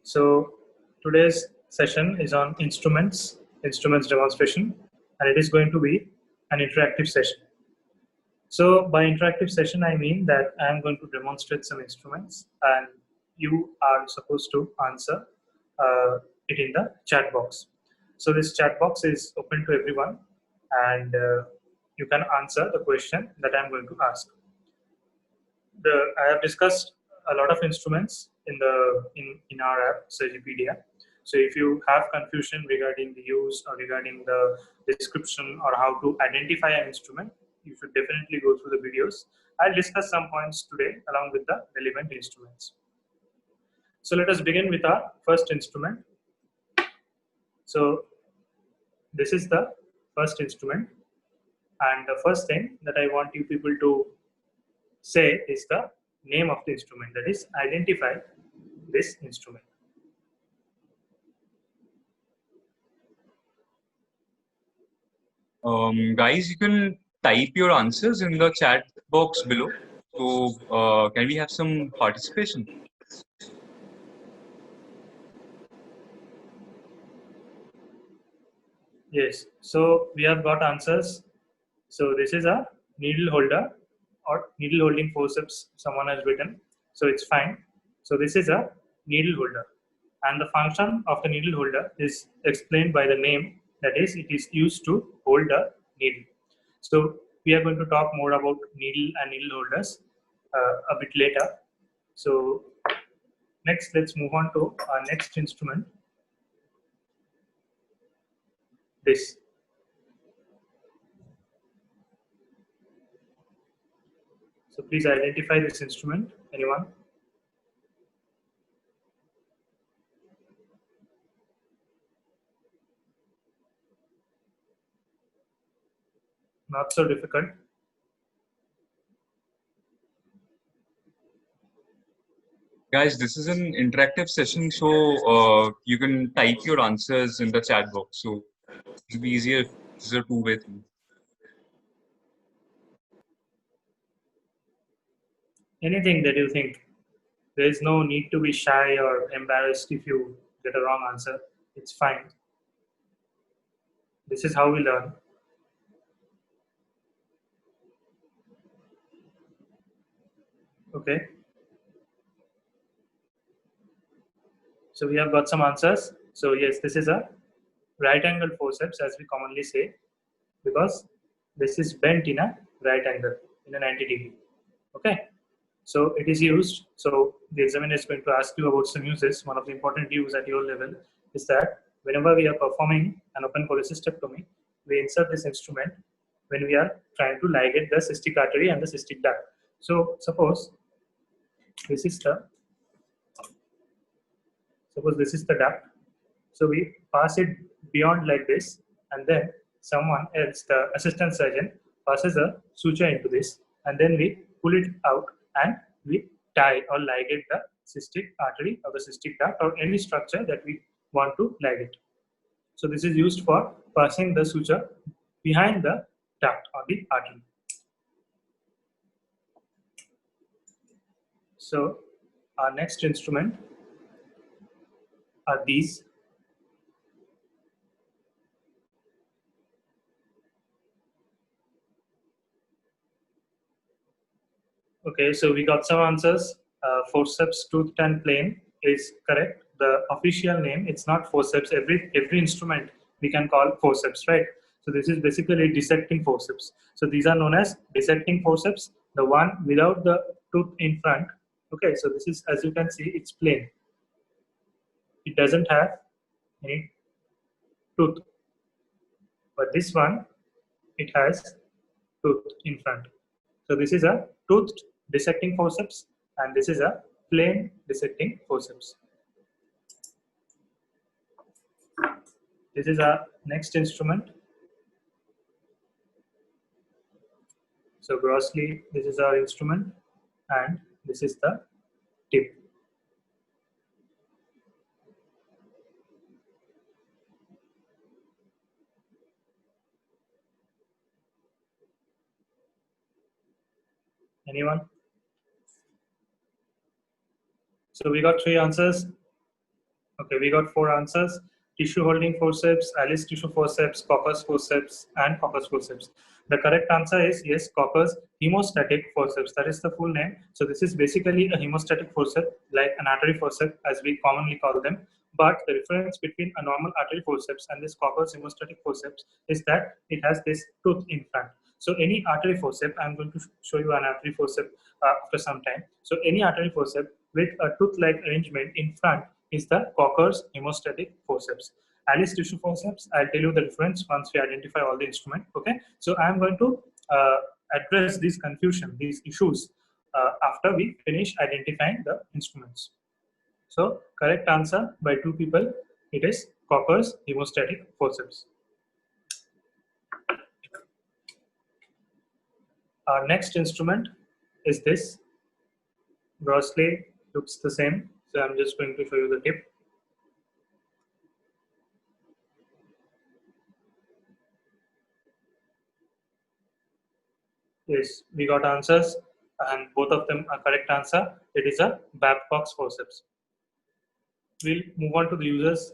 So today's session is on instruments demonstration, and it is going to be an interactive session. So by interactive session, I mean that I am going to demonstrate some instruments and you are supposed to answer it in the chat box. So this chat box is open to everyone and you can answer the question that I'm going to ask. I have discussed a lot of instruments in our app Surgipedia. So if you have confusion regarding the use or regarding the description or how to identify an instrument, you should definitely go through the videos. I'll discuss some points today along with the relevant instruments. So let us begin with our first instrument. So this is the first instrument, and the first thing that I want you people to say is the name of the instrument, that is identify this instrument. Guys, you can type your answers in the chat box below. So can we have some participation? Yes, so we have got answers. So this is a needle holder or needle holding forceps someone has written. So it's fine. So this is a needle holder, and the function of the needle holder is explained by the name, that is it is used to hold a needle. So we are going to talk more about needle and needle holders a bit later. So next, let's move on to our next instrument, this. So please identify this instrument, anyone? Not so difficult. Guys, this is an interactive session, so you can type your answers in the chat box. So it'll be easier if this is a two-way thing. Anything that you think. There is no need to be shy or embarrassed if you get a wrong answer. It's fine. This is how we learn. Okay. So we have got some answers. So yes, this is a right angle forceps, as we commonly say, because this is bent in a right angle, in a 90 degree. Okay. So it is used. So the examiner is going to ask you about some uses. One of the important use at your level is that whenever we are performing an open cholecystectomy, we insert this instrument when we are trying to ligate the cystic artery and the cystic duct. So suppose this is the duct. So we pass it beyond like this, and then someone else, the assistant surgeon, passes a suture into this, and then we pull it out and we tie or ligate the cystic artery or the cystic duct or any structure that we want to ligate. So this is used for passing the suture behind the duct or the artery. So our next instrument are these. Okay, so we got some answers. Forceps toothed and plain is correct. The official name, it's not forceps. Every instrument we can call forceps, right? So this is basically dissecting forceps. So these are known as dissecting forceps, the one without the tooth in front. Okay, so this is, as you can see, it's plain. It doesn't have any tooth. But this one, it has tooth in front. So this is a toothed dissecting forceps, and this is a plain dissecting forceps. This is our next instrument. So grossly, this is our instrument, and this is the tip. Anyone? So we got 3 answers. Okay, we got 4 answers. Tissue holding forceps, Alice tissue forceps, Cocker's forceps, and Cocker's forceps. The correct answer is yes, Cocker's hemostatic forceps. That is the full name. So this is basically a hemostatic forceps, like an artery forceps as we commonly call them. But the difference between a normal artery forceps and this Cocker's hemostatic forceps is that it has this tooth in front. So any artery forceps, I'm going to show you an artery forceps after some time. So any artery forceps with a tooth-like arrangement in front is the Cocker's hemostatic forceps. Alice tissue forceps, I'll tell you the difference once we identify all the instrument. Okay, so I'm going to address this confusion, these issues after we finish identifying the instruments. So correct answer by 2 people, it is Cocker's hemostatic forceps. Our next instrument is this. Grossly looks the same. So I'm just going to show you the tip. Yes, we got answers and both of them are correct answer. It is a Babcock's forceps. We'll move on to the users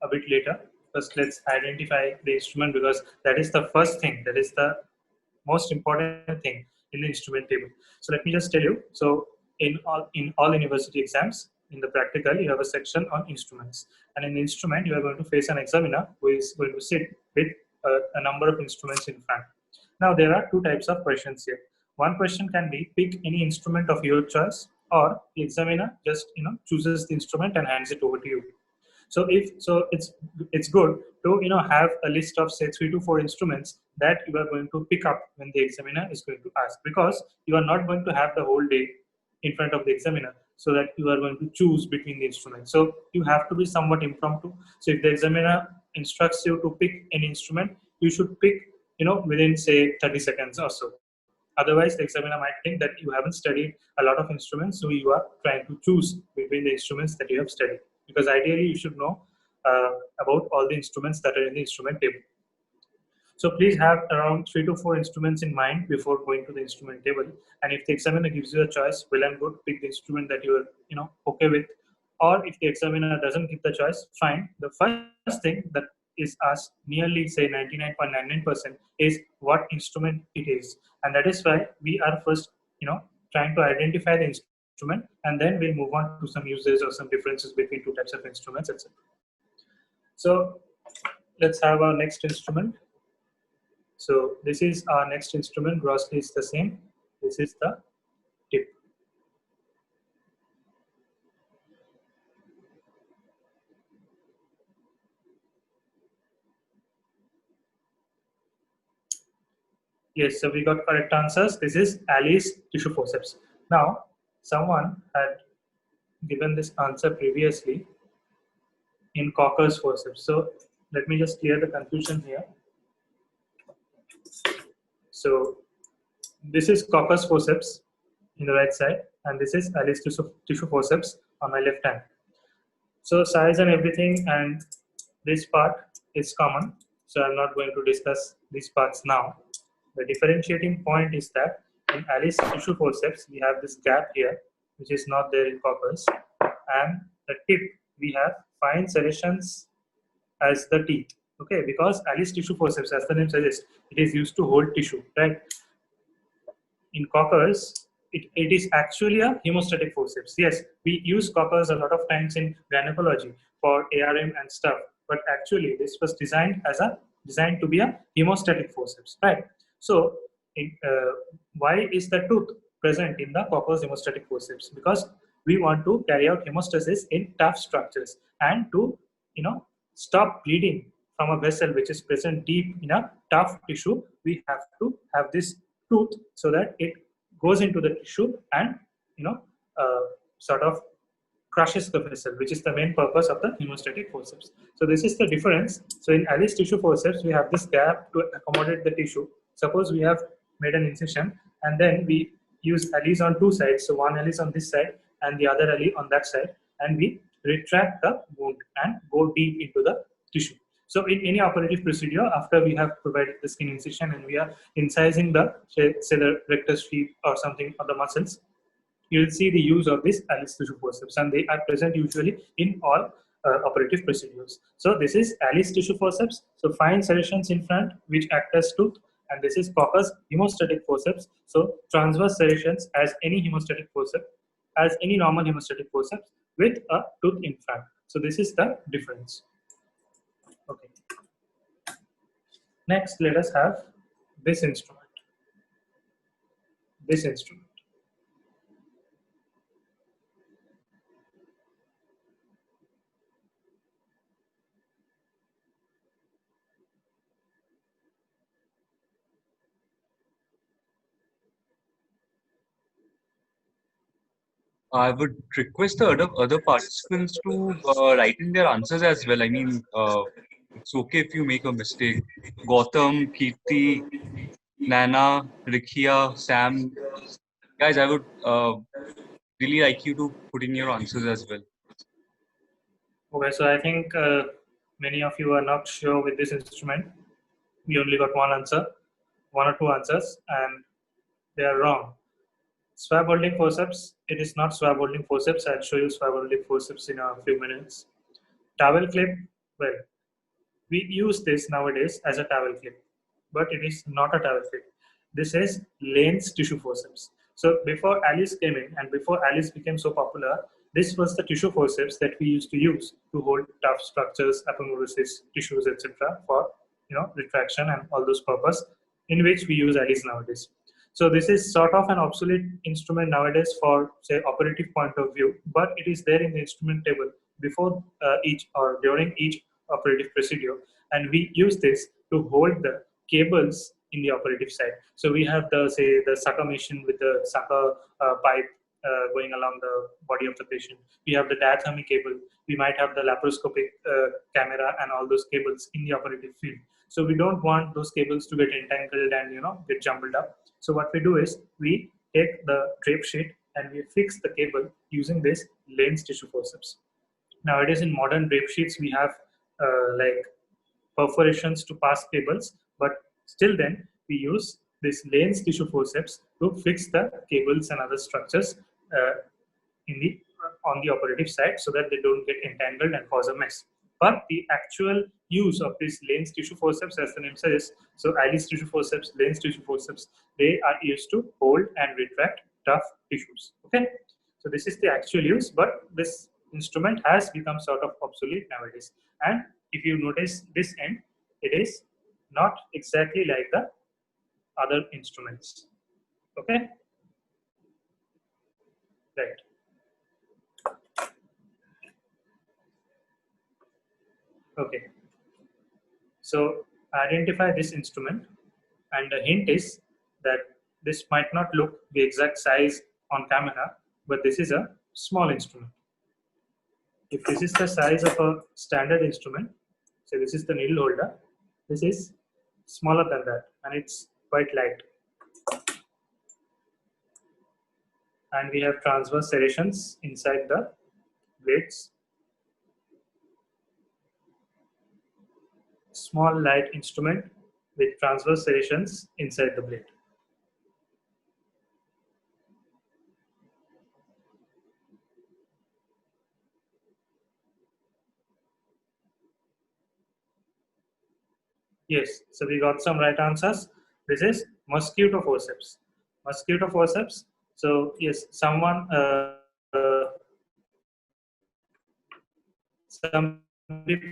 a bit later. First, let's identify the instrument because that is the first thing, that is the most important thing in the instrument table. So let me just tell you. So in all university exams, in the practical, you have a section on instruments, and in the instrument, you are going to face an examiner who is going to sit with a number of instruments in front. Now there are 2 types of questions here. One question can be pick any instrument of your choice, or the examiner just chooses the instrument and hands it over to you. So it's good to have a list of say 3 to 4 instruments that you are going to pick up when the examiner is going to ask, because you are not going to have the whole day in front of the examiner, so that you are going to choose between the instruments. So you have to be somewhat impromptu. So if the examiner instructs you to pick an instrument, you should pick within say 30 seconds or so. Otherwise, the examiner might think that you haven't studied a lot of instruments, so you are trying to choose between the instruments that you have studied. Because ideally, you should know about all the instruments that are in the instrument table. So please have around 3 to 4 instruments in mind before going to the instrument table. And if the examiner gives you a choice, well and good, pick the instrument that you are okay with. Or if the examiner doesn't give the choice, fine. The first thing that is asked nearly say 99.99% is what instrument it is, and that is why we are first trying to identify the instrument, and then we'll move on to some uses or some differences between 2 types of instruments, etc. So let's have our next instrument. So this is our next instrument. Grossly is the same. This is the tip. Yes, so we got correct answers. This is Alice tissue forceps. Now, someone had given this answer previously in Cocker's forceps. So let me just clear the confusion here. So this is Cocker's forceps in the right side, and this is Alice tissue forceps on my left hand. So size and everything and this part is common. So I'm not going to discuss these parts now. The differentiating point is that in Alice tissue forceps, we have this gap here, which is not there in Cocker's. And the tip, we have fine serrations as the teeth. Okay, because Alice tissue forceps, as the name suggests, it is used to hold tissue, right? In Cocker's, it is actually a hemostatic forceps. Yes, we use Cocker's a lot of times in gynecology for ARM and stuff, but actually this was designed to be a hemostatic forceps, right? So, why is the tooth present in the Cocker's hemostatic forceps? Because we want to carry out hemostasis in tough structures, and to stop bleeding from a vessel which is present deep in a tough tissue, we have to have this tooth so that it goes into the tissue and sort of crushes the vessel, which is the main purpose of the hemostatic forceps. So this is the difference. So in Alice tissue forceps, we have this gap to accommodate the tissue. Suppose we have made an incision and then we use Alice on 2 sides. So one Alice on this side and the other Alice on that side, and we retract the wound and go deep into the tissue. So in any operative procedure, after we have provided the skin incision and we are incising the, say the rectus sheath or something of the muscles, you will see the use of this Alice tissue forceps, and they are present usually in all operative procedures. So this is Alice tissue forceps. So fine serrations in front which act as tooth, and this is Cocker's hemostatic forceps. So transverse serrations as any hemostatic forceps, as any normal hemostatic forceps with a tooth in front. So this is the difference. Okay. Next, let us have this instrument. This instrument. I would request the other participants to write in their answers as well. I mean, it's okay if you make a mistake. Gautam, Kirti, Nana, Rikia, Sam, guys, I would really like you to put in your answers as well. Okay, so I think many of you are not sure with this instrument. We only got one answer, one or two answers, and they are wrong. Swab holding forceps, it is not swab holding forceps. I'll show you swab holding forceps in a few minutes. Towel clip, well, we use this nowadays as a towel clip, but it is not a towel clip. This is Lane's tissue forceps. So before Alice came in and before Alice became so popular, this was the tissue forceps that we used to use to hold tough structures, aponeurosis, tissues, etc. for retraction and all those purpose, in which we use Alice nowadays. So this is sort of an obsolete instrument nowadays for say operative point of view, but it is there in the instrument table before each or during each operative procedure, and we use this to hold the cables in the operative side. So we have the sucker machine with the sucker pipe going along the body of the patient. We have the diathermy cable. We might have the laparoscopic camera and all those cables in the operative field. So we don't want those cables to get entangled and get jumbled up. So what we do is we take the drape sheet and we fix the cable using this Lane's tissue forceps. Nowadays in modern drape sheets we have like perforations to pass cables, but still then we use this Lane's tissue forceps to fix the cables and other structures on the operative side so that they don't get entangled and cause a mess. But the actual use of this Lane's tissue forceps, as the name says, so Alice tissue forceps, Lane's tissue forceps, they are used to hold and retract tough tissues. Okay, so this is the actual use, but this instrument has become sort of obsolete nowadays. And if you notice this end, it is not exactly like the other instruments. Okay, right. Okay, so identify this instrument, and the hint is that this might not look the exact size on camera, but this is a small instrument. If this is the size of a standard instrument, so this is the needle holder, this is smaller than that and it's quite light. And we have transverse serrations inside the blades. Small light instrument with transverse serrations inside the blade. Yes, so we got some right answers. This is mosquito forceps. Mosquito forceps. So yes, some people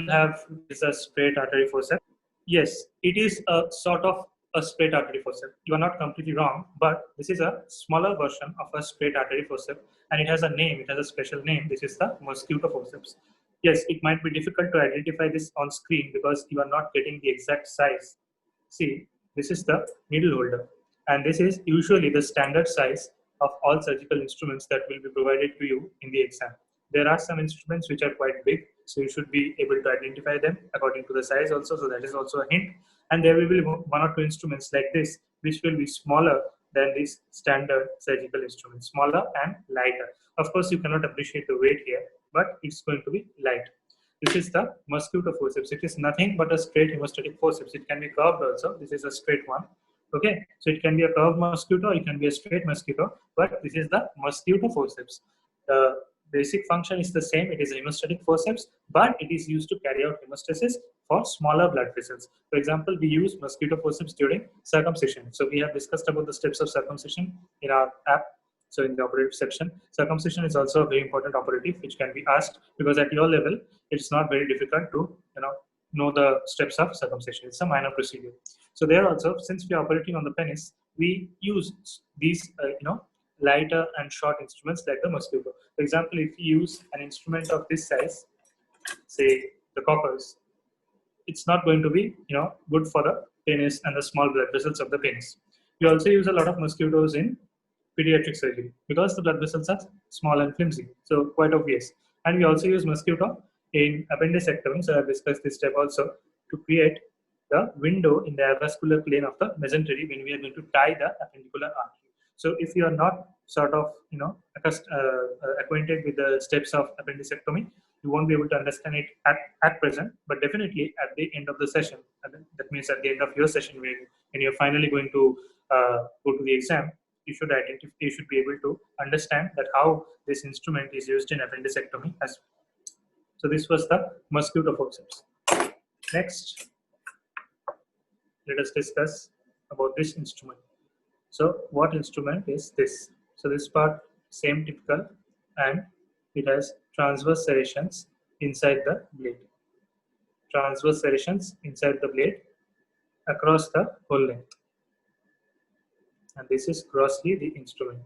have this a straight artery forceps. Yes, it is a sort of a straight artery forceps. You are not completely wrong, but this is a smaller version of a straight artery forceps, and it has a name. It has a special name. This is the mosquito forceps. Yes, it might be difficult to identify this on screen because you are not getting the exact size. See, this is the needle holder, and this is usually the standard size of all surgical instruments that will be provided to you in the exam. There are some instruments which are quite big, so you should be able to identify them according to the size also, so that is also a hint. And there will be one or two instruments like this, which will be smaller than these standard surgical instruments, smaller and lighter. Of course, you cannot appreciate the weight here, but it's going to be light. This is the mosquito forceps. It is nothing but a straight hemostatic forceps. It can be curved also. This is a straight one. Okay, so it can be a curved mosquito, it can be a straight mosquito, but this is the mosquito forceps. basic function is the same. It is a hemostatic forceps, but it is used to carry out hemostasis for smaller blood vessels. For example, we use mosquito forceps during circumcision. So we have discussed about the steps of circumcision in our app. So in the operative section, circumcision is also a very important operative which can be asked, because at your level, it's not very difficult to know the steps of circumcision. It's a minor procedure. So there also, since we are operating on the penis, we use these lighter and short instruments like the mosquito. For example, if you use an instrument of this size, say the coppers, it's not going to be good for the penis and the small blood vessels of the penis. We also use a lot of mosquitoes in pediatric surgery because the blood vessels are small and flimsy, so quite obvious. And we also use mosquito in appendicectomy, so I've discussed this step also, to create the window in the avascular plane of the mesentery when we are going to tie the appendicular artery. So if you are not sort of acquainted with the steps of appendicectomy, you won't be able to understand it at present, but definitely at the end of the session, that means at the end of your session when you're finally going to go to the exam, you should be able to understand that how this instrument is used in appendicectomy as well. So this was the mosquito forceps. Next, let us discuss about this instrument. So what instrument is this? So this part, same typical, and it has transverse serrations inside the blade. Transverse serrations inside the blade across the whole length. And this is grossly the instrument.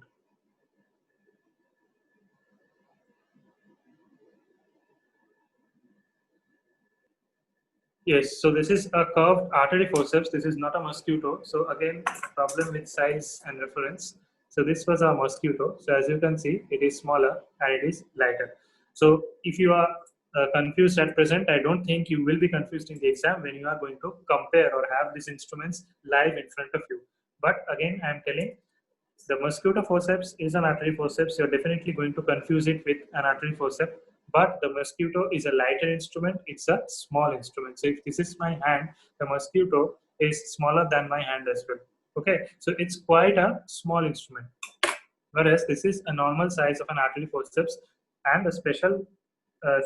Yes, so this is a curved artery forceps. This is not a mosquito. So again, problem with size and reference. So this was a mosquito. So as you can see, it is smaller and it is lighter. So if you are confused at present, I don't think you will be confused in the exam when you are going to compare or have these instruments live in front of you. But again, I am telling, the mosquito forceps is an artery forceps. You're definitely going to confuse it with an artery forceps. But the mosquito is a lighter instrument. It's a small instrument. So if this is my hand, the mosquito is smaller than my hand as well. Okay, so it's quite a small instrument. Whereas this is a normal size of an artery forceps, and the special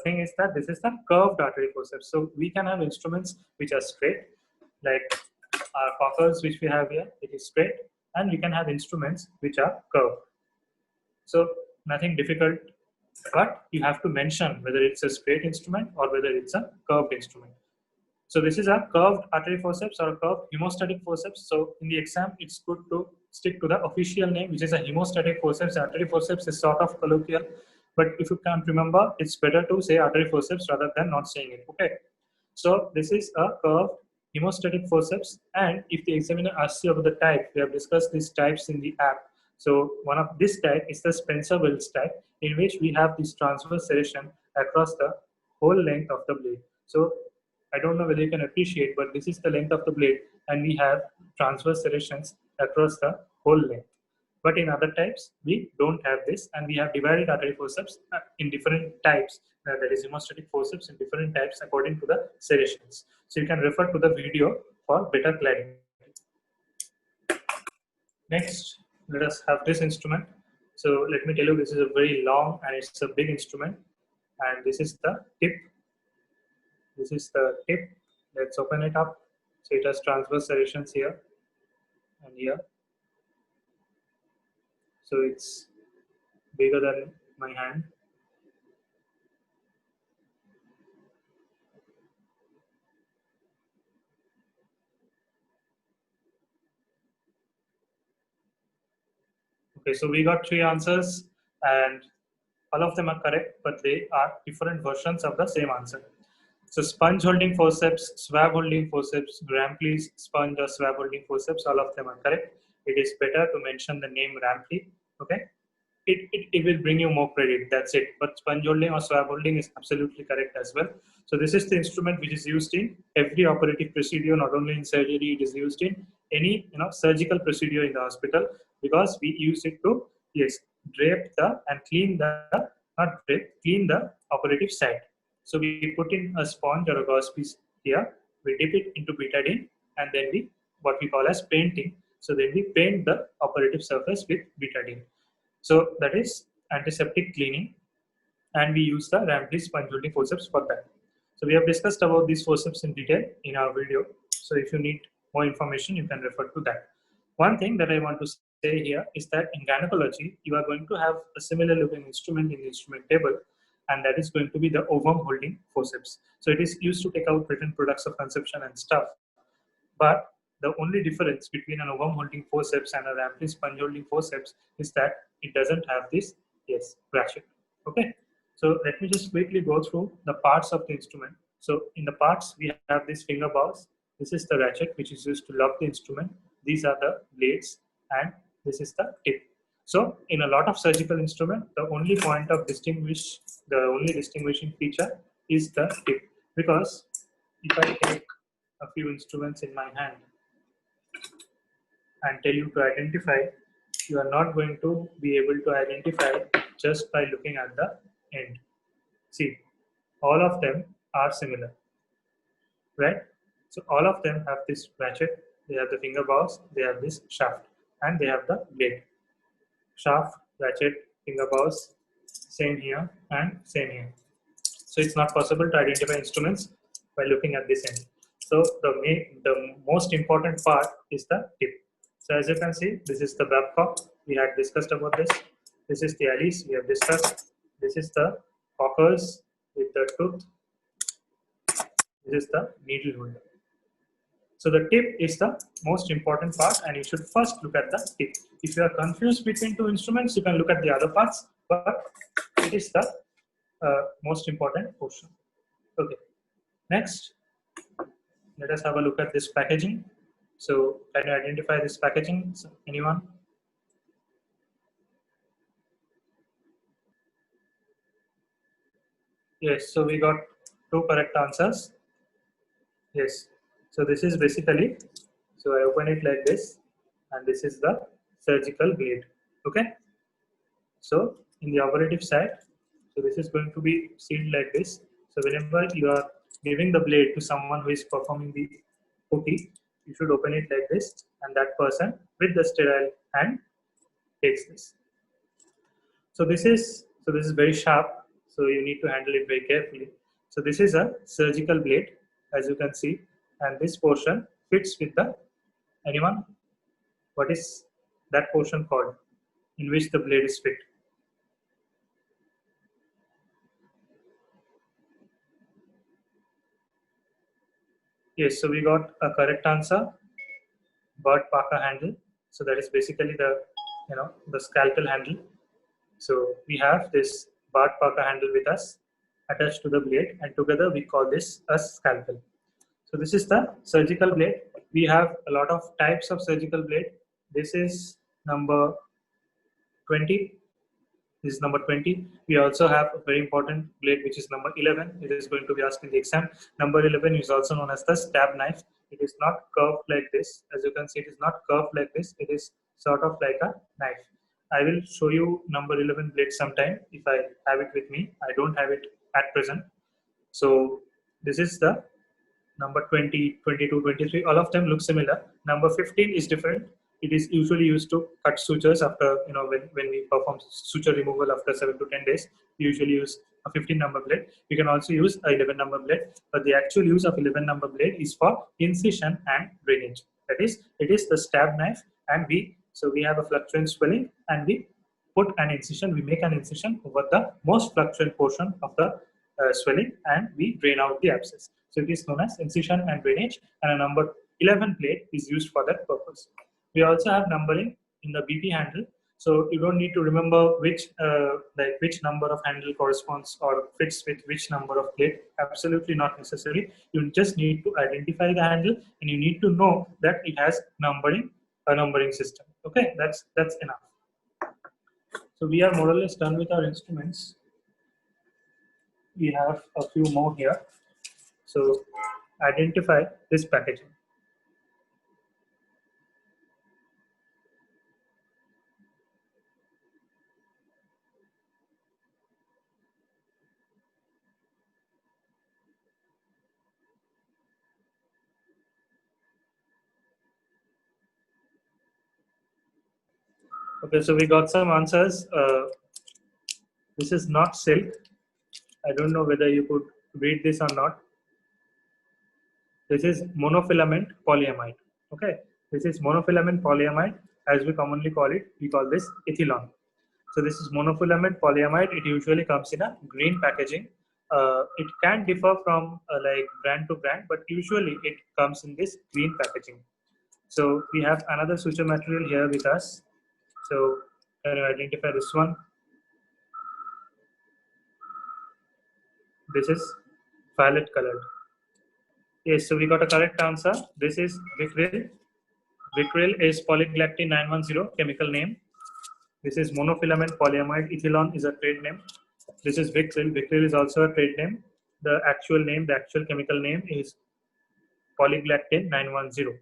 thing is that this is the curved artery forceps. So we can have instruments which are straight, like our cockers which we have here, it is straight, and we can have instruments which are curved. So nothing difficult, but you have to mention whether it's a straight instrument or whether it's a curved instrument. So this is a curved artery forceps or a curved hemostatic forceps. So in the exam, it's good to stick to the official name, which is a hemostatic forceps. Artery forceps is sort of colloquial, but if you can't remember, it's better to say artery forceps rather than not saying it. Okay. So this is a curved hemostatic forceps, and if the examiner asks you about the type, we have discussed these types in the app. So one of this type is the Spencer-Wells type, in which we have this transverse serration across the whole length of the blade. So I don't know whether you can appreciate, but this is the length of the blade, and we have transverse serrations across the whole length. But in other types, we don't have this, and we have divided artery forceps in different types. That is hemostatic forceps in different types according to the serrations. So you can refer to the video for better clarity. Next, let us have this instrument. So let me tell you, this is a very long and it's a big instrument, and this is the tip. This is the tip. Let's open it up. So it has transverse serrations here and here. So it's bigger than my hand. Okay, so we got 3 answers, and all of them are correct, but they are different versions of the same answer. So sponge holding forceps, swab holding forceps, Rampley's sponge or swab holding forceps, all of them are correct. It is better to mention the name Rampley. Okay, it will bring you more credit. That's it. But sponge holding or swab holding is absolutely correct as well. So this is the instrument which is used in every operative procedure, not only in surgery. It is used in any surgical procedure in the hospital, because we use it to drape the and clean the clean the operative site. So we put in a sponge or a gauze piece here. We dip it into betadine, and then we what we call as painting. So then we paint the operative surface with betadine. So that is antiseptic cleaning. and we use the Rampley sponge holding forceps for that. So we have discussed about these forceps in detail in our video. So if you need more information, you can refer to that. One thing that I want to say here is that in gynecology, you are going to have a similar looking instrument in the instrument table, and that is going to be the ovum holding forceps. So it is used to take out written products of conception and stuff. But the only difference between an ovum holding forceps and a Rampley sponge holding forceps is that it doesn't have this, yes, ratchet. Okay. So let me just quickly go through the parts of the instrument. So in the parts, we have these finger bars. This is the ratchet, which is used to lock the instrument. These are the blades, and this is the tip. So in a lot of surgical instruments, the only distinguishing feature is the tip. Because if I take a few instruments in my hand and tell you to identify, you are not going to be able to identify just by looking at the end. See, all of them are similar, right? So all of them have this ratchet, they have the finger bars, they have this shaft, and they have the blade. Shaft, ratchet, finger bars, same here and same here. So it's not possible to identify instruments by looking at this end. So the most important part is the tip. So as you can see, this is the Babcock. We had discussed about this. This is the Alice. We have discussed. This is the Cockers with the tooth. This is the needle holder. So the tip is the most important part, and you should first look at the tip. If you are confused between two instruments, you can look at the other parts, but it is the most important portion. Okay. Next, let us have a look at this packaging. So can you identify this packaging? Anyone? Yes, so we got two correct answers. Yes, so this is basically, so I open it like this, and this is the surgical blade. Okay, so in the operative side, so this is going to be sealed like this. So whenever you are giving the blade to someone who is performing the OT, you should open it like this, and that person with the sterile hand takes this. So this is very sharp, so you need to handle it very carefully. So this is a surgical blade, as you can see, and this portion fits with the, anyone? What is that portion called in which the blade is fit? Yes, so we got a correct answer, Burt Parker handle. So that is basically the, the scalpel handle. So we have this Burt Parker handle with us attached to the blade, and together we call this a scalpel. So this is the surgical blade. We have a lot of types of surgical blade. This is number 20. This is number 20. We also have a very important blade, which is number 11. It is going to be asked in the exam. Number 11 is also known as the stab knife. It is not curved like this. As you can see, it is not curved like this. It is sort of like a knife. I will show you number 11 blade sometime if I have it with me. I don't have it at present. So this is the number 20, 22, 23, all of them look similar. Number 15 is different. It is usually used to cut sutures after, when we perform suture removal after 7 to 10 days, we usually use a 15 number blade. We can also use a 11 number blade, but the actual use of 11 number blade is for incision and drainage. That is, it is the stab knife, and we have a fluctuant swelling, and we put an incision, we make an incision over the most fluctuant portion of the swelling, and we drain out the abscess. So it is known as incision and drainage, and a number 11 blade is used for that purpose. We also have numbering in the BP handle. So you don't need to remember which number of handle corresponds or fits with which number of blade. Absolutely not necessary. You just need to identify the handle, and you need to know that it has a numbering system. Okay, that's enough. So we are more or less done with our instruments. We have a few more here. So identify this packaging. Okay, so we got some answers. This is not silk. I don't know whether you could read this or not. This is monofilament polyamide. Okay, this is monofilament polyamide, as we commonly call it. We call this ethylon. So this is monofilament polyamide. It usually comes in a green packaging. It can differ from like brand to brand, but usually it comes in this green packaging. So we have another suture material here with us. So can you identify this one? This is violet colored. Yes, so we got a correct answer. This is Vicryl. Vicryl is polyglactin 910 chemical name. This is monofilament polyamide. Ethylon is a trade name. This is Vicryl. Vicryl is also a trade name. The actual name, the actual chemical name is polyglactin 910.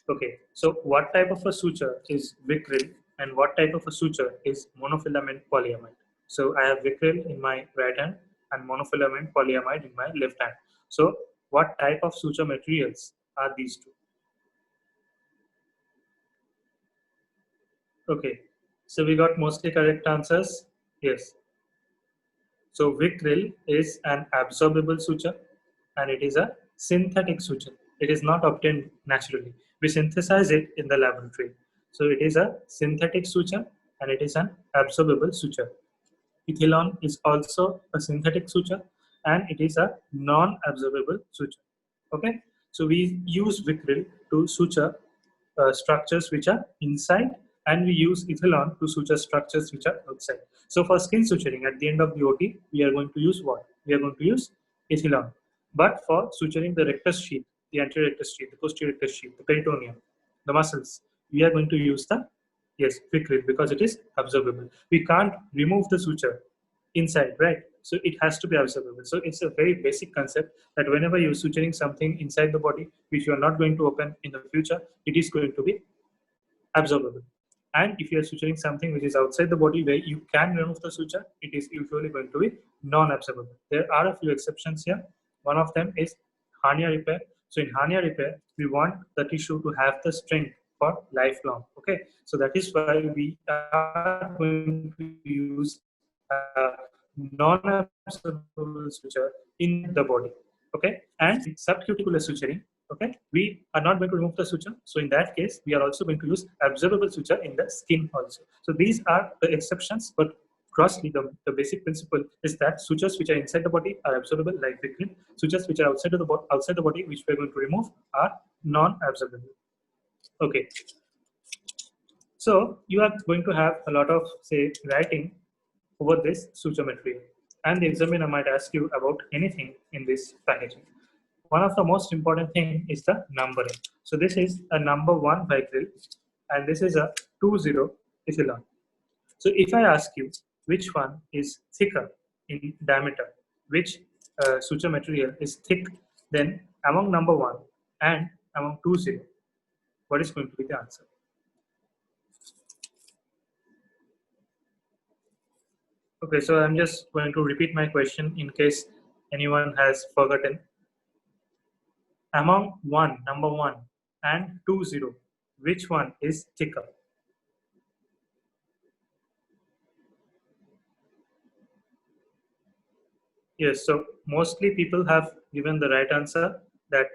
Okay, so what type of a suture is Vicryl and what type of a suture is monofilament polyamide? So I have Vicryl in my right hand and monofilament polyamide in my left hand. So what type of suture materials are these two? Okay, so we got mostly correct answers. Yes. So Vicryl is an absorbable suture and it is a synthetic suture. It is not obtained naturally. We synthesize it in the laboratory. So it is a synthetic suture and it is an absorbable suture. Ethylon is also a synthetic suture and it is a non-absorbable suture. Okay, so we use Vicryl to suture structures which are inside, and we use ethylon to suture structures which are outside. So for skin suturing at the end of the OT, we are going to use what? We are going to use ethylon. But for suturing the rectus sheath, the anterior rectus sheath, the posterior rectus sheath, the peritoneum, the muscles, we are going to use the Vicryl because it is absorbable. We can't remove the suture inside, right? So it has to be absorbable. So it's a very basic concept that whenever you're suturing something inside the body which you are not going to open in the future, it is going to be absorbable. And if you are suturing something which is outside the body where you can remove the suture, it is usually going to be non-absorbable. There are a few exceptions here. One of them is hernia repair. So in hernia repair, we want the tissue to have the strength for lifelong. Okay, so that is why we are going to use non-absorbable suture in the body. Okay, and subcuticular suturing. Okay, we are not going to remove the suture. So in that case, we are also going to use absorbable suture in the skin also. So these are the exceptions, but grossly the basic principle is that sutures which are inside the body are absorbable like Vicryl. Sutures which are outside the body, which we are going to remove, are non-absorbable. Okay. So you are going to have a lot of, say, writing over this suture material, and the examiner might ask you about anything in this packaging. One of the most important thing is the numbering. So this is a number 1 Vicryl and this is a 20 ethylon. So if I ask you which one is thicker in diameter, which suture material is thick, then among number 1 and among 20, what is going to be the answer? Okay, so I'm just going to repeat my question in case anyone has forgotten. Among number 1 and 20, which one is thicker? Yes, so mostly people have given the right answer that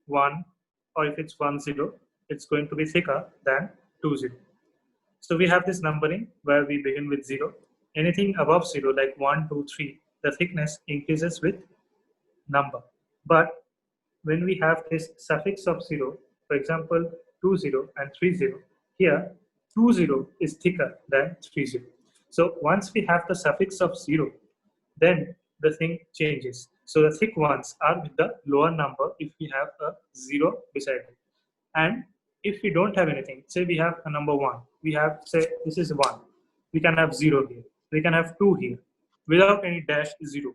1, or if it's 10, it's going to be thicker than 20. So we have this numbering where we begin with 0. Anything above 0 like 1, 2, 3, the thickness increases with number. But when we have this suffix of 0, for example 20 and 30, here 20 is thicker than 30. So once we have the suffix of 0, then the thing changes. So the thick ones are with the lower number if we have a 0 beside it. And if we don't have anything, say we have a number 1, we have, say this is 1, we can have 0 here, we can have 2 here without any dash 0.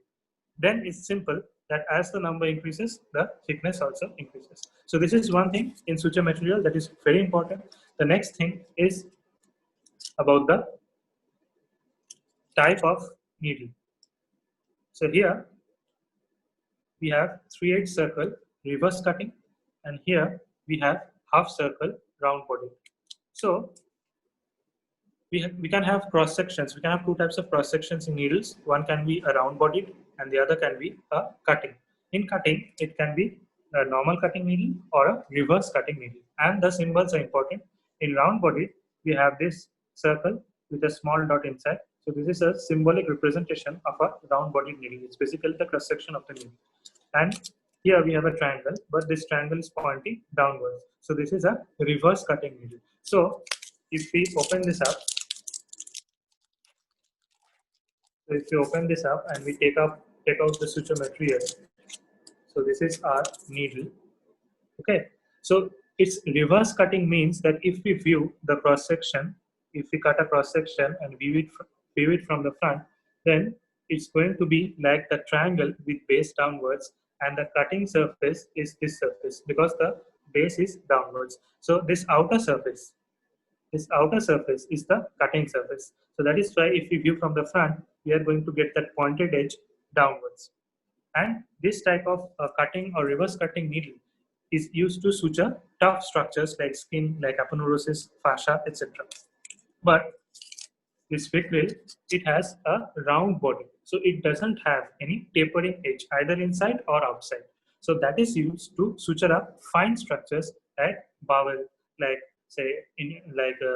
Then it's simple that as the number increases, the thickness also increases. So this is one thing in suture material that is very important. The next thing is about the type of needle. So here we have 3/8 circle reverse cutting, and here we have half circle round body. So we can have cross sections. We can have two types of cross sections in needles. One can be a round bodied and the other can be a cutting. In cutting, it can be a normal cutting needle or a reverse cutting needle. And the symbols are important. In round bodied, we have this circle with a small dot inside. So this is a symbolic representation of a round bodied needle. It's basically the cross section of the needle. And here we have a triangle, but this triangle is pointing downwards. So this is a reverse cutting needle. So if we open this up, so if we open this up and we take out the suture material, so this is our needle. Okay, so it's reverse cutting means that if we view the cross section, if we cut a cross section and view it from the front, then it's going to be like the triangle with base downwards, and the cutting surface is this surface because the base is downwards. So this outer surface is the cutting surface. So that is why if we view from the front, we are going to get that pointed edge downwards. And this type of cutting or reverse cutting needle is used to suture tough structures like skin, like aponeurosis, fascia, etc. But this fit wheel, it has a round body. So it doesn't have any tapering edge either inside or outside. So that is used to suture up fine structures like bowel, like say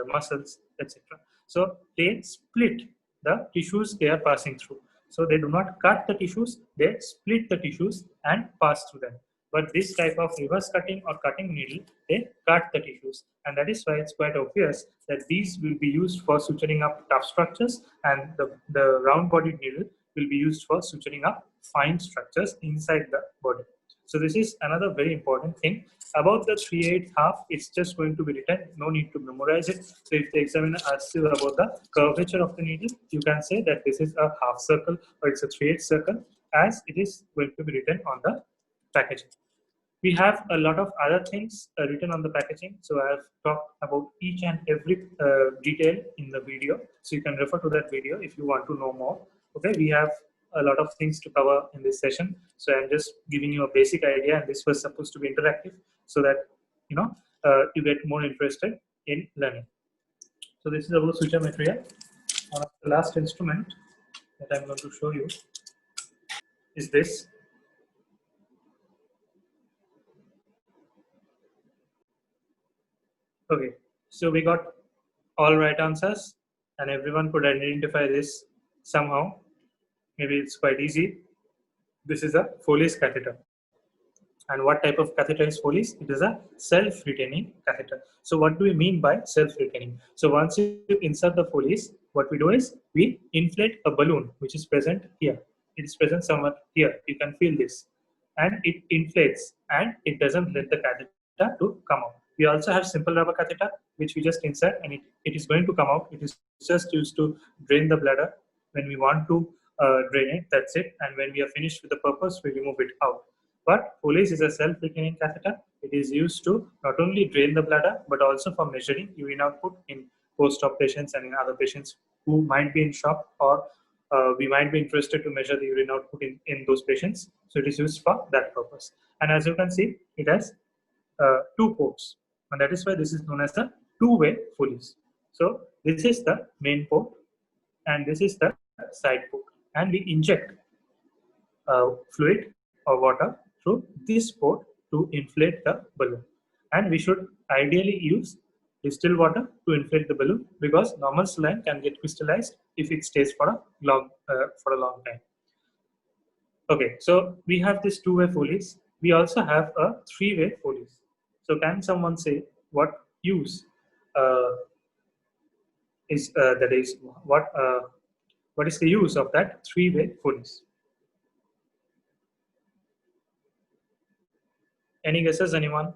muscles, etc. So they split the tissues they are passing through. So they do not cut the tissues, they split the tissues and pass through them. But this type of reverse cutting or cutting needle, they cut the tissues. And that is why it's quite obvious that these will be used for suturing up tough structures, and the round bodied needle will be used for suturing up fine structures inside the body. So this is another very important thing. About the 3/8 half, it's just going to be written, no need to memorize it. So if the examiner asks you about the curvature of the needle, you can say that this is a half circle or it's a 3/8 circle, as it is going to be written on the packaging. We have a lot of other things written on the packaging. So I have talked about each and every detail in the video. So you can refer to that video if you want to know more. Okay, we have a lot of things to cover in this session. So I'm just giving you a basic idea, and this was supposed to be interactive so that you get more interested in learning. So this is about suture material. One of the last instrument that I'm going to show you is this. Okay, so we got all right answers, and everyone could identify this somehow. Maybe it's quite easy. This is a Foley's catheter. And what type of catheter is Foley's? It is a self-retaining catheter. So what do we mean by self-retaining? So once you insert the Foley's, what we do is we inflate a balloon which is present here. It is present somewhere here. You can feel this. And it inflates and it doesn't let the catheter to come out. We also have simple rubber catheter which we just insert and it is going to come out. It is just used to drain the bladder when we want to drain it. That's it. And when we are finished with the purpose, we remove it out. But Foley's is a self-retaining catheter. It is used to not only drain the bladder, but also for measuring urine output in post-op patients and in other patients who might be in shock, or we might be interested to measure the urine output in those patients. So it is used for that purpose. And as you can see, it has two ports. And that is why this is known as the two-way Foley's. So this is the main port and this is the side port. And we inject fluid or water through this port to inflate the balloon. And we should ideally use distilled water to inflate the balloon because normal saline can get crystallized if it stays for a long time. Okay, so we have this two-way Foley's. We also have a three-way Foley's. So can someone say what use is that is what is the use of that three-way Foley's? Any guesses, anyone?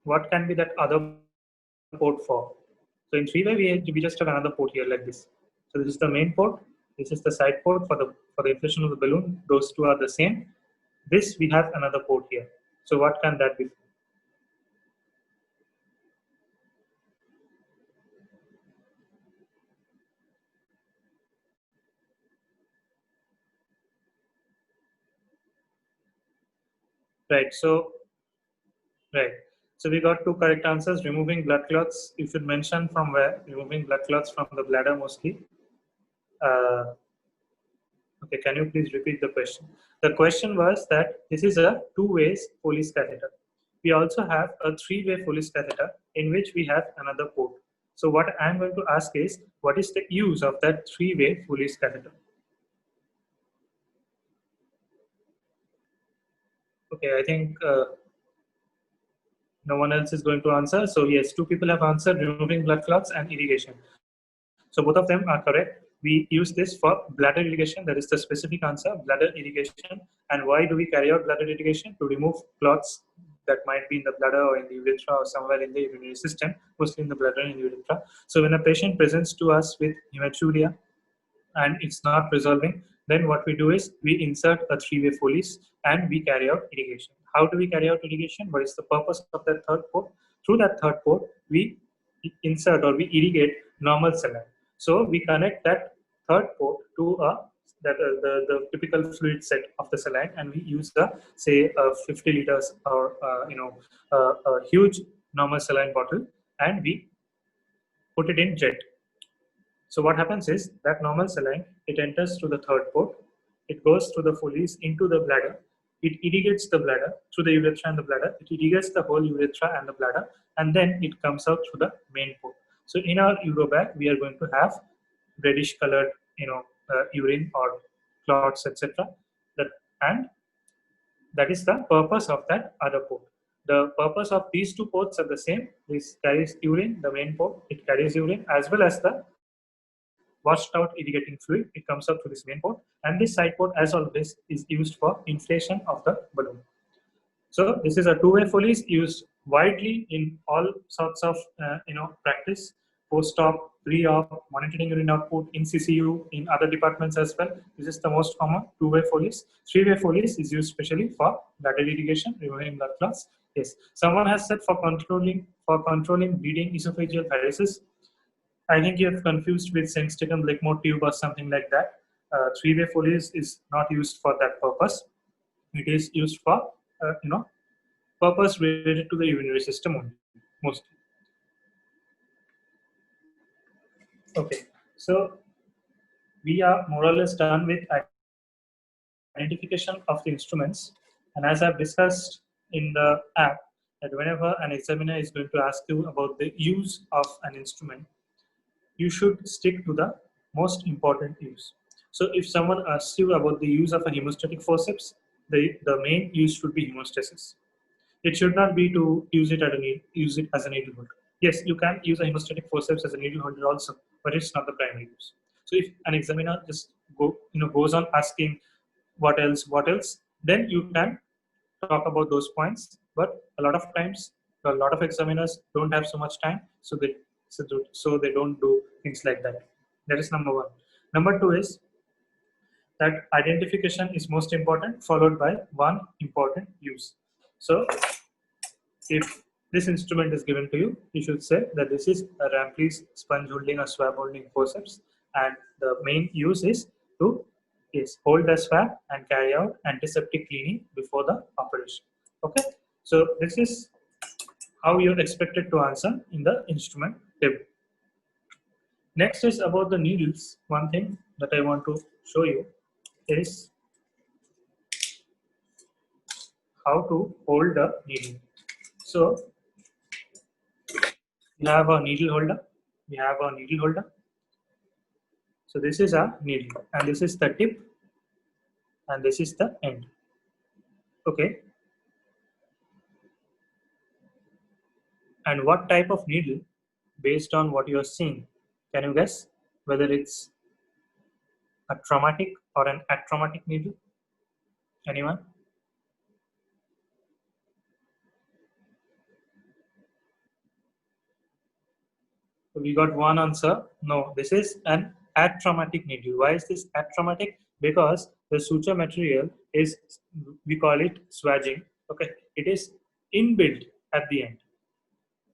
What can be that other port for? So in three-way, we just have another port here like this. So this is the main port. This is the side port for the inflation of the balloon. Those two are the same. This we have another port here. So what can that be? Right. So right. So we got two correct answers. Removing blood clots, you should mention from where. Removing blood clots from the bladder mostly. Okay, can you please repeat the question? The question was that this is a two-way Foley's catheter. We also have a three-way Foley's catheter in which we have another port. So what I'm going to ask is, what is the use of that three-way Foley's catheter? Okay, I think no one else is going to answer. So yes, two people have answered: removing blood clots and irrigation. So both of them are correct. We use this for bladder irrigation. That is the specific answer, bladder irrigation. And why do we carry out bladder irrigation? To remove clots that might be in the bladder or in the urethra or somewhere in the urinary system, mostly in the bladder and urethra. So when a patient presents to us with hematuria and it's not resolving, then what we do is we insert a three-way Foley's and we carry out irrigation. How do we carry out irrigation? What is the purpose of that third port? Through that third port, we insert or we irrigate normal saline. So we connect that third port to the typical fluid set of the saline, and we use the say 50 liters or a huge normal saline bottle, and we put it in jet. So what happens is that normal saline, it enters through the third port, it goes through the Foley's into the bladder, it irrigates the bladder through the urethra and the bladder, it irrigates the whole urethra and the bladder, and then it comes out through the main port. So in our urobag, we are going to have reddish colored, urine or clots, etc. And that is the purpose of that other port. The purpose of these two ports are the same. This carries urine, the main port, it carries urine as well as the washed out irrigating fluid. It comes up through this main port, and this side port, as always, is used for inflation of the balloon. So this is a two-way Foley's used widely in all sorts of practice, post-op, pre-op, monitoring urine output, in CCU, in other departments as well. This is the most common two-way Foley's. Three-way Foley's is used specially for bladder irrigation, removing blood clots. Yes, someone has said for controlling bleeding esophageal varices. I think you have confused with Sengstaken Blackmore tube or something like that. Three-way Foley's is not used for that purpose. It is used for purpose related to the urinary system only, mostly. Okay, so we are more or less done with identification of the instruments. And as I've discussed in the app, that whenever an examiner is going to ask you about the use of an instrument, you should stick to the most important use. So if someone asks you about the use of a hemostatic forceps, the main use should be hemostasis. It should not be to use it as a needle holder. Yes, you can use a hemostatic forceps as a needle holder also, but it's not the primary use. So if an examiner just goes on asking what else, then you can talk about those points. But a lot of times, a lot of examiners don't have so much time, so they don't do things like that. That is number one. Number two is that identification is most important, followed by one important use. So if this instrument is given to you, you should say that this is a Rampley's sponge holding or swab holding forceps, and the main use is to hold the swab and carry out antiseptic cleaning before the operation. Okay, so this is how you're expected to answer in the instrument table. Next is about the needles. One thing that I want to show you is how to hold the needle. So we have a needle holder. So this is a needle, and this is the tip, and this is the end. Okay. And what type of needle, based on what you are seeing, can you guess whether it's a traumatic or an atraumatic needle? Anyone? So we got one answer. No, this is an atraumatic needle. Why is this atraumatic? Because the suture material is, we call it swaging. Okay, it is inbuilt at the end.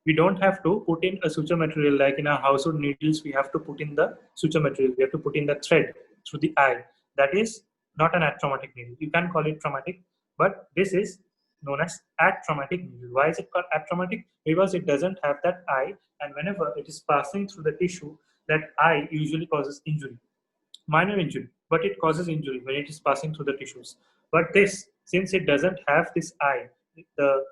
We don't have to put in a suture material like in our household needles. We have to put in the suture material. We have to put in the thread through the eye. That is not an atraumatic needle. You can call it traumatic, but this is known as atraumatic needle. Why is it called atraumatic? Because it doesn't have that eye, and whenever it is passing through the tissue, that eye usually causes injury, minor injury, but it causes injury when it is passing through the tissues. But this, since it doesn't have this eye, the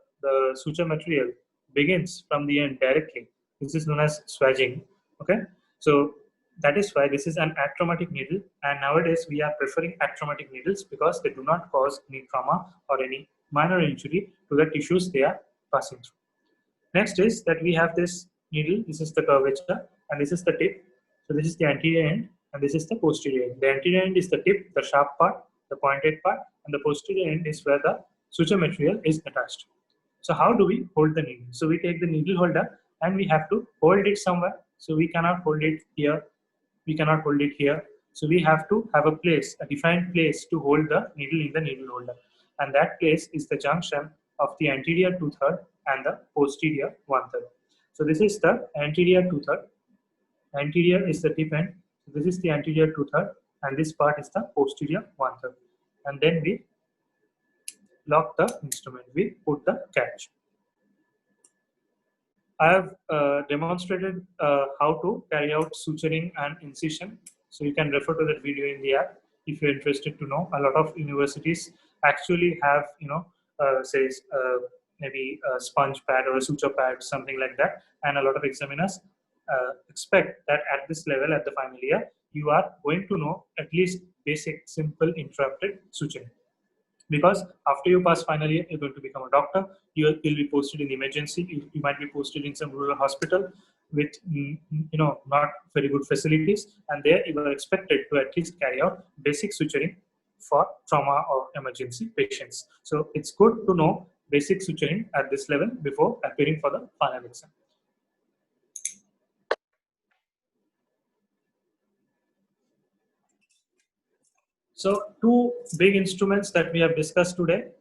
suture material begins from the end directly. This is known as swaging. Okay, so that is why this is an atraumatic needle, and nowadays we are preferring atraumatic needles because they do not cause any trauma or any minor injury to the tissues they are passing through. Next is that we have this needle. This is the curvature, and this is the tip. So this is the anterior end, and this is the posterior end. The anterior end is the tip, the sharp part, the pointed part, and the posterior end is where the suture material is attached. So how do we hold the needle? So we take the needle holder and we have to hold it somewhere. So we cannot hold it here. We cannot hold it here. So we have to have a place, a defined place to hold the needle in the needle holder. And that place is the junction of the anterior 2/3 and the posterior 1/3. So this is the anterior 2/3. Anterior is the tip end. So this is the anterior 2/3 and this part is the posterior 1/3. And then we lock the instrument. We put the catch. I have demonstrated how to carry out suturing and incision. So you can refer to that video in the app if you're interested to know. A lot of universities actually have, says maybe a sponge pad or a suture pad, something like that. And a lot of examiners expect that at this level, at the final year, you are going to know at least basic, simple, interrupted suturing. Because after you pass final year, you're going to become a doctor. You will be posted in emergency. You might be posted in some rural hospital with not very good facilities, and there you are expected to at least carry out basic suturing for trauma or emergency patients. So it's good to know basic suturing at this level before appearing for the final exam. So two big instruments that we have discussed today.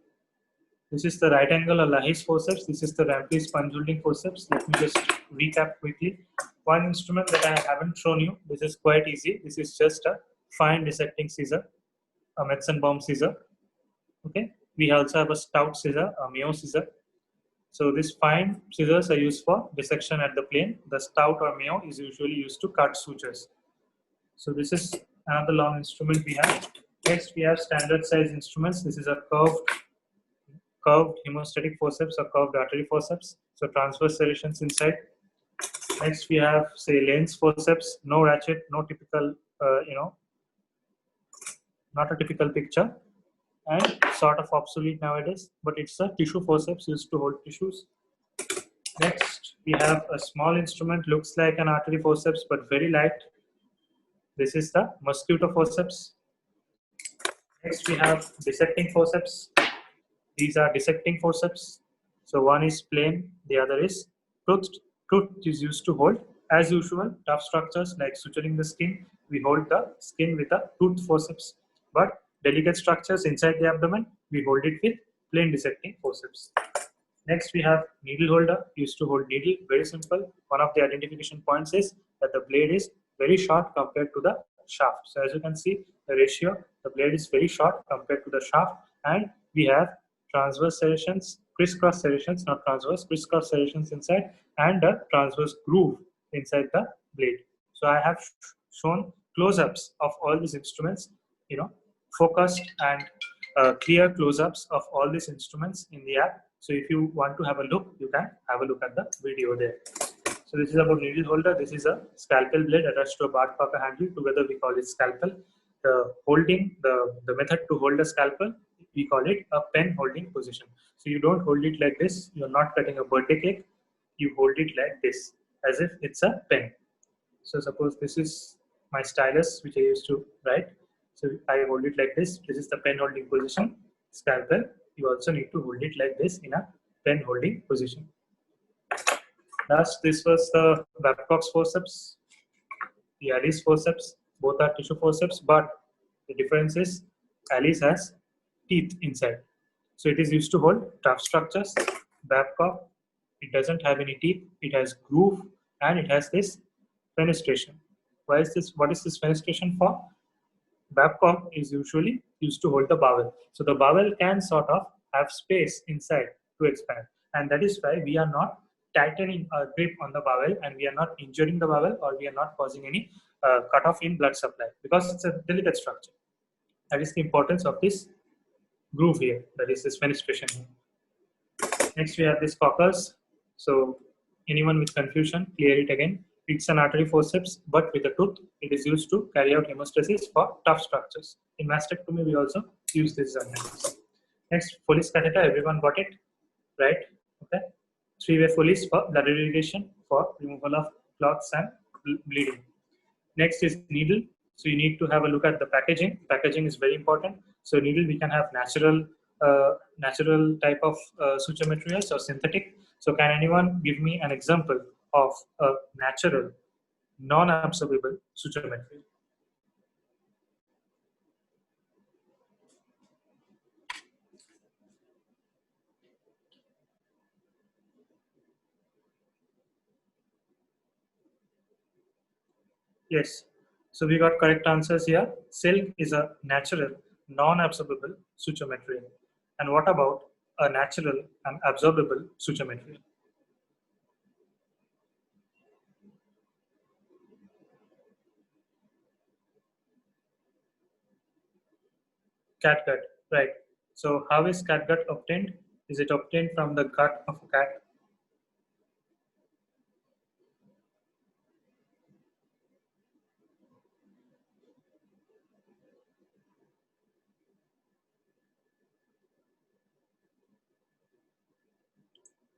This is the right angle or Lahey's forceps. This is the Rampey sponge holding forceps. Let me just recap quickly. One instrument that I haven't shown you. This is quite easy. This is just a fine dissecting scissor, a Metzenbaum scissor. Okay. We also have a stout scissor, a Mayo scissor. So these fine scissors are used for dissection at the plane. The stout or Mayo is usually used to cut sutures. So this is another long instrument we have. Next, we have standard size instruments. This is a curved hemostatic forceps or curved artery forceps. So transverse serrations inside. Next, we have, say, Lane's forceps. No ratchet, no typical, not a typical picture, and sort of obsolete nowadays. But it's a tissue forceps used to hold tissues. Next, we have a small instrument. Looks like an artery forceps, but very light. This is the mosquito forceps. Next, we have dissecting forceps. These are dissecting forceps. So one is plain, the other is toothed. Toothed is used to hold, as usual, tough structures like suturing the skin. We hold the skin with a toothed forceps. But delicate structures inside the abdomen, we hold it with plain dissecting forceps. Next, we have needle holder, used to hold needle. Very simple. One of the identification points is that the blade is very short compared to the shaft. So as you can see, the ratio, the blade is very short compared to the shaft, and we have transverse serrations, crisscross serrations, not transverse, crisscross serrations inside, and a transverse groove inside the blade. So I have shown close-ups of all these instruments, focused and clear close-ups of all these instruments in the app. So if you want to have a look, you can have a look at the video there. So this is about needle holder. This is a scalpel blade attached to a Bart Parker handle. Together we call it scalpel. The method to hold a scalpel, we call it a pen holding position. So you don't hold it like this. You're not cutting a birthday cake. You hold it like this, as if it's a pen. So suppose this is my stylus, which I used to write. So I hold it like this. This is the pen holding position, scalpel. You also need to hold it like this in a pen holding position. Last, this was the Babcock's forceps, the Alice forceps. Both are tissue forceps, but the difference is Alice has teeth inside. So it is used to hold tough structures. Babcock, it doesn't have any teeth. It has groove and it has this fenestration. Why is this? What is this fenestration for? Babcock is usually used to hold the bowel. So the bowel can sort of have space inside to expand. And that is why we are not tightening our grip on the bowel, and we are not injuring the bowel, or we are not causing any cutoff in blood supply, because it's a delicate structure. That is the importance of this groove here, that is this fenestration here. Next, we have this coccus. So anyone with confusion, clear it again. It's an artery forceps, but with a tooth. It is used to carry out hemostasis for tough structures. In mastectomy, we also use this as. Next, Foley's catheter. Everyone got it, right? Okay. Three-way Foley's for blood irrigation, for removal of clots and bleeding. Next is needle. So you need to have a look at the packaging. Packaging is very important. So needle, we can have natural type of suture materials or synthetic. So can anyone give me an example of a natural, non-absorbable suture material? Yes. So we got correct answers here. Silk is a natural, non-absorbable suture material. And what about a natural and absorbable suture material? Catgut, right. So how is catgut obtained? Is it obtained from the gut of a cat?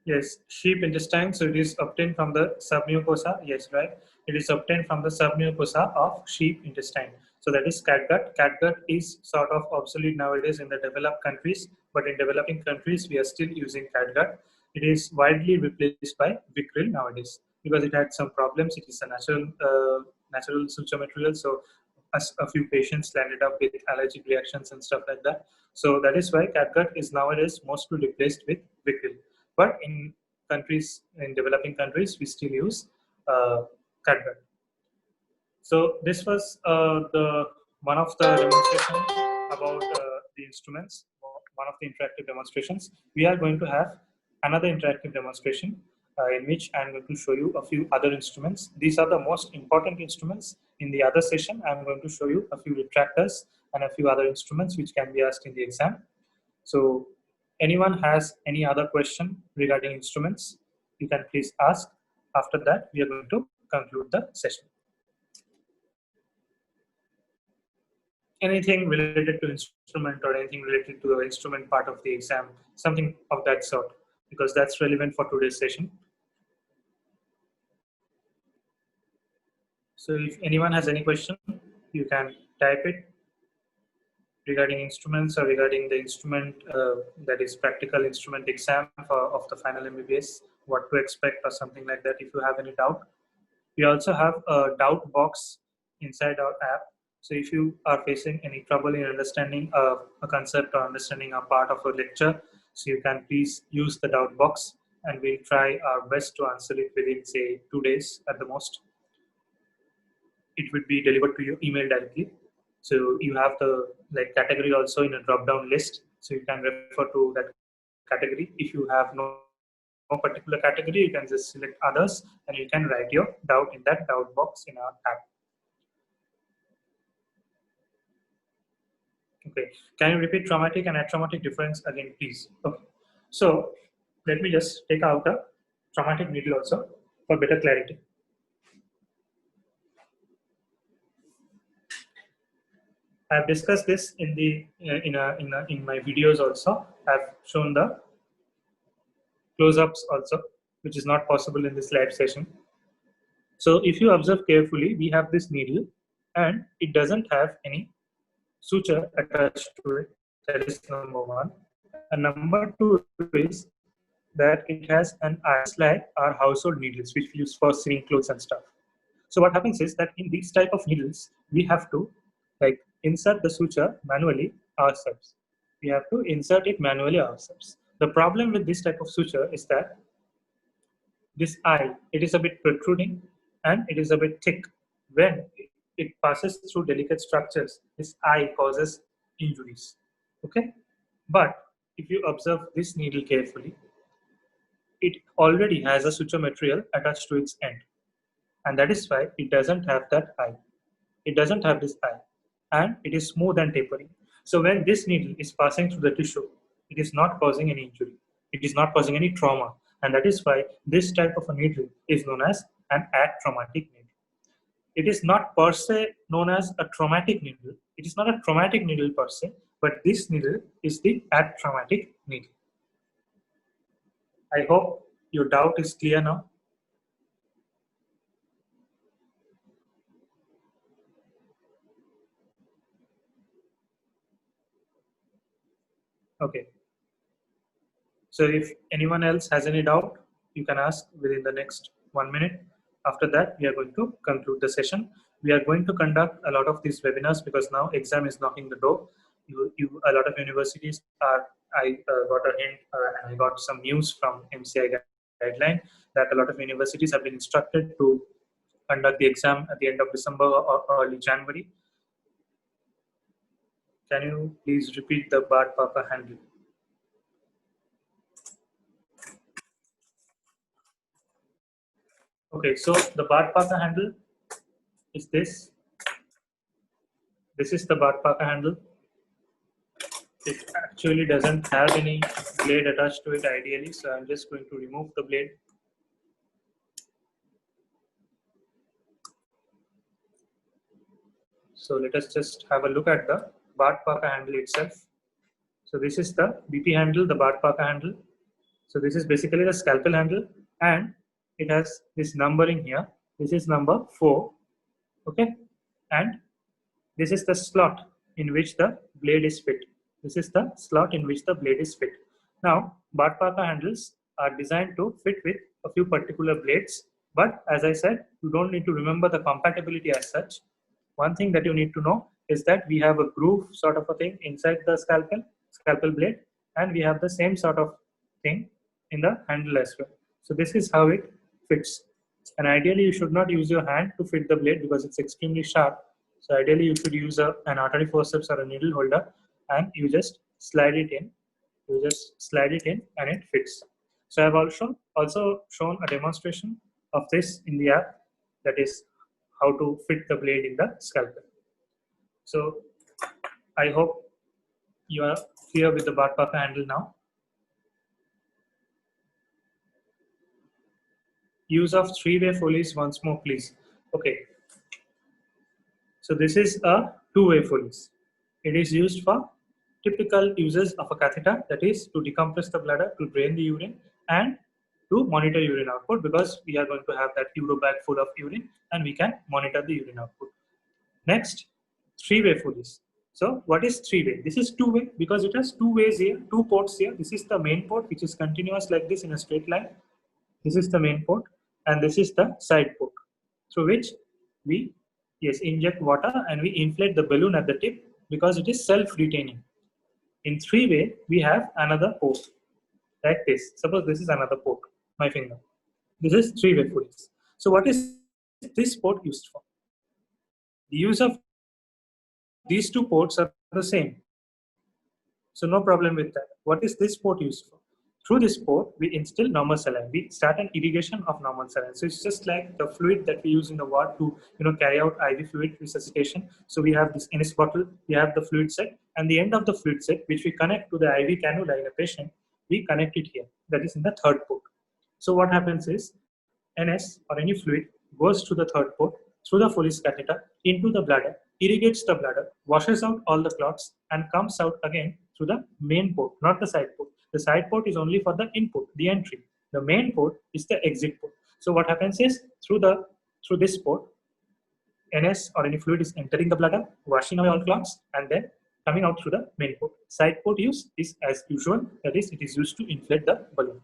Yes, sheep intestine. So it is obtained from the submucosa. Yes, right. It is obtained from the submucosa of sheep intestine. So that is catgut. Catgut is sort of obsolete nowadays in the developed countries, but in developing countries we are still using catgut. It is widely replaced by Vicryl nowadays because it had some problems. It is a natural suture material, so a few patients landed up with allergic reactions and stuff like that. So that is why catgut is nowadays mostly replaced with Vicryl. But in countries, in developing countries, we still use catgut. So this was the one of the demonstration about the instruments, one of the interactive demonstrations. We are going to have another interactive demonstration in which I'm going to show you a few other instruments. These are the most important instruments. In the other session, I'm going to show you a few retractors and a few other instruments which can be asked in the exam. So anyone has any other question regarding instruments, you can please ask. After that, we are going to conclude the session. Anything related to instrument or anything related to the instrument part of the exam, something of that sort, because that's relevant for today's session. So if anyone has any question, you can type it regarding instruments or regarding the instrument that is practical instrument exam of the final MBBS, what to expect or something like that if you have any doubt. We also have a doubt box inside our app. So if you are facing any trouble in understanding a concept or understanding a part of a lecture, so you can please use the doubt box and we'll try our best to answer it within say 2 days at the most. It would be delivered to your email directly. So you have the category also in a drop down list. So you can refer to that category. If you have no particular category, you can just select others and you can write your doubt in that doubt box in our app. Okay, can you repeat traumatic and atraumatic difference again, please? Okay, so let me just take out a traumatic needle also for better clarity. I've discussed this in the in my videos also. I've shown the close-ups also, which is not possible in this live session. So if you observe carefully, we have this needle and it doesn't have any suture attached to it. That is number one. And number two is that it has an eyes like our household needles, which we use for sewing clothes and stuff. So what happens is that in these type of needles, we have to insert the suture manually ourselves. We have to insert it manually ourselves. The problem with this type of suture is that this eye, it is a bit protruding and it is a bit thick. When it passes through delicate structures, this eye causes injuries. Okay, but if you observe this needle carefully, it already has a suture material attached to its end. And that is why it doesn't have that eye. It doesn't have this eye. And it is smooth and tapering. So when this needle is passing through the tissue, it is not causing any injury. It is not causing any trauma. And that is why this type of a needle is known as an atraumatic needle. It is not per se known as a traumatic needle. It is not a traumatic needle per se, but this needle is the atraumatic needle. I hope your doubt is clear now. Okay. So if anyone else has any doubt, you can ask within the next 1 minute. After that, we are going to conclude the session. We are going to conduct a lot of these webinars because now exam is knocking the door. A lot of universities are, I got a hint and I got some news from MCI guideline that a lot of universities have been instructed to conduct the exam at the end of December or early January. Can you please repeat the Bart Papa handle? Okay, so the Bart Paka handle is this. This is the Bart Paka handle. It actually doesn't have any blade attached to it ideally, so I'm just going to remove the blade. So let us just have a look at the Bart Paka handle itself. So this is the BP handle, the Bart Paka handle. So this is basically the scalpel handle, and it has this numbering here. This is number 4, okay? And this is the slot in which the blade is fit. This is the slot in which the blade is fit. Now, Bart Paka handles are designed to fit with a few particular blades, but as I said, you don't need to remember the compatibility as such. One thing that you need to know is that we have a groove sort of a thing inside the scalpel blade, and we have the same sort of thing in the handle as well. So this is how it fits. And ideally, you should not use your hand to fit the blade because it's extremely sharp. So ideally, you should use an artery forceps or a needle holder, and you just slide it in. You just slide it in, and it fits. So I've also shown a demonstration of this in the app, that is how to fit the blade in the scalpel. So I hope you are clear with the Bart Paka handle now. Use of 3-way Foley's once more, please. Okay. So this is a 2-way Foley's. It is used for typical uses of a catheter, that is to decompress the bladder, to drain the urine, and to monitor urine output, because we are going to have that Euro bag full of urine and we can monitor the urine output. Next, 3-way Foley's. So what is 3-way? This is 2-way because it has 2 ways here, 2 ports here. This is the main port, which is continuous like this in a straight line. This is the main port, and this is the side port through which we inject water and we inflate the balloon at the tip because it is self-retaining. In 3-way, we have another port like this. Suppose this is another port, my finger. This is 3-way Foley's. So what is this port used for? The use of these 2 ports are the same. So no problem with that. What is this port used for? Through this port, we instill normal saline. We start an irrigation of normal saline. So it's just like the fluid that we use in the ward to carry out IV fluid resuscitation. So we have this NS bottle, we have the fluid set, and the end of the fluid set, which we connect to the IV cannula in a patient, we connect it here. That is in the 3rd port. So what happens is NS or any fluid goes to the 3rd port through the Foley's catheter into the bladder, irrigates the bladder, washes out all the clots, and comes out again through the main port, not the side port. The side port is only for the input, the entry. The main port is the exit port. So what happens is through this port, NS or any fluid is entering the bladder, washing away all clots, and then coming out through the main port. Side port use is as usual, that is, it is used to inflate the balloon.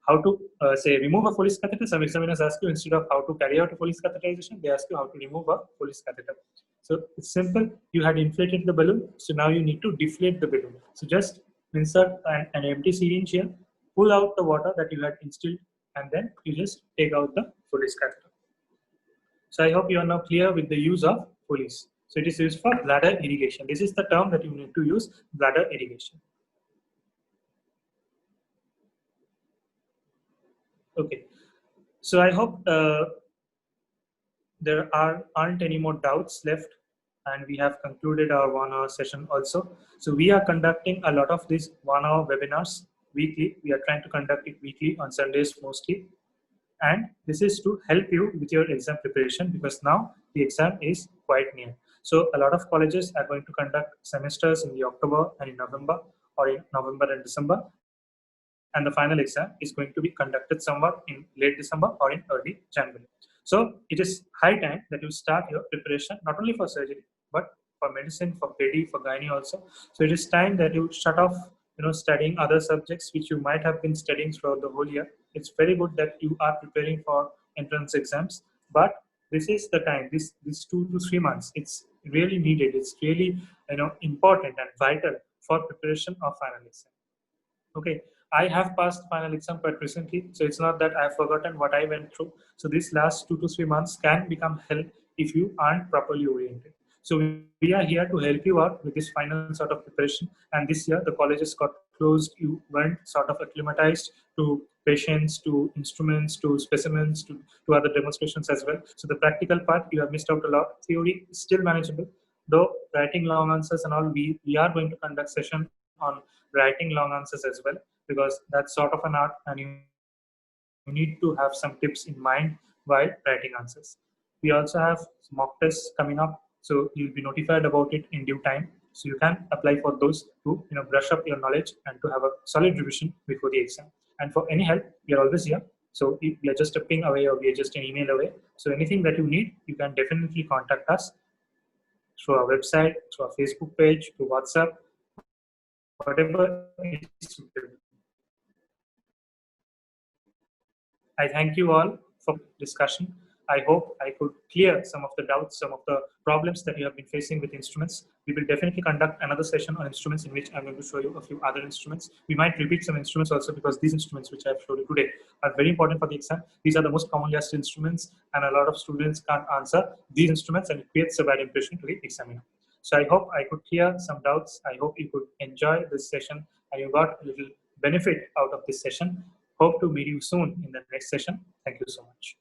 How to remove a Foley's catheter? Some examiners ask you, instead of how to carry out a Foley's catheterization, they ask you how to remove a Foley's catheter. So it's simple. You had inflated the balloon, so now you need to deflate the balloon. So just insert an empty syringe here, pull out the water that you had instilled, and then you just take out the Foley's catheter. So I hope you are now clear with the use of Foley's. So it is used for bladder irrigation. This is the term that you need to use, bladder irrigation. Okay. So I hope there aren't any more doubts left, and we have concluded our 1 hour session also. So we are conducting a lot of these 1 hour webinars weekly. We are trying to conduct it weekly on Sundays mostly. And this is to help you with your exam preparation, because now the exam is quite near. So a lot of colleges are going to conduct semesters in the October and in November, or in November and December. And the final exam is going to be conducted somewhere in late December or in early January. So it is high time that you start your preparation, not only for surgery, but for medicine, for pedi, for gynae also. So it is time that you shut off, studying other subjects which you might have been studying throughout the whole year. It's very good that you are preparing for entrance exams, but this is the time, this 2 to 3 months, it's really needed. It's really, important and vital for preparation of final exam. Okay, I have passed final exam quite recently, so it's not that I've forgotten what I went through. So these last 2 to 3 months can become hell if you aren't properly oriented. So we are here to help you out with this final sort of preparation. And this year the colleges got closed. You weren't sort of acclimatized to patients, to instruments, to specimens, to other demonstrations as well. So the practical part, you have missed out a lot. Theory is still manageable. Though writing long answers and all, we are going to conduct session on writing long answers as well, because that's sort of an art, and you need to have some tips in mind while writing answers. We also have mock tests coming up, so you'll be notified about it in due time. So you can apply for those to brush up your knowledge and to have a solid revision before the exam. And for any help, we are always here. So we are just a ping away, or we are just an email away. So anything that you need, you can definitely contact us through our website, through our Facebook page, through WhatsApp, whatever is suitable. I thank you all for discussion. I hope I could clear some of the doubts, some of the problems that you have been facing with instruments. We will definitely conduct another session on instruments, in which I'm going to show you a few other instruments. We might repeat some instruments also, because these instruments which I've showed you today are very important for the exam. These are the most commonly asked instruments, and a lot of students can't answer these instruments, and it creates a bad impression to the examiner. So I hope I could clear some doubts. I hope you could enjoy this session and you got a little benefit out of this session. Hope to meet you soon in the next session. Thank you so much.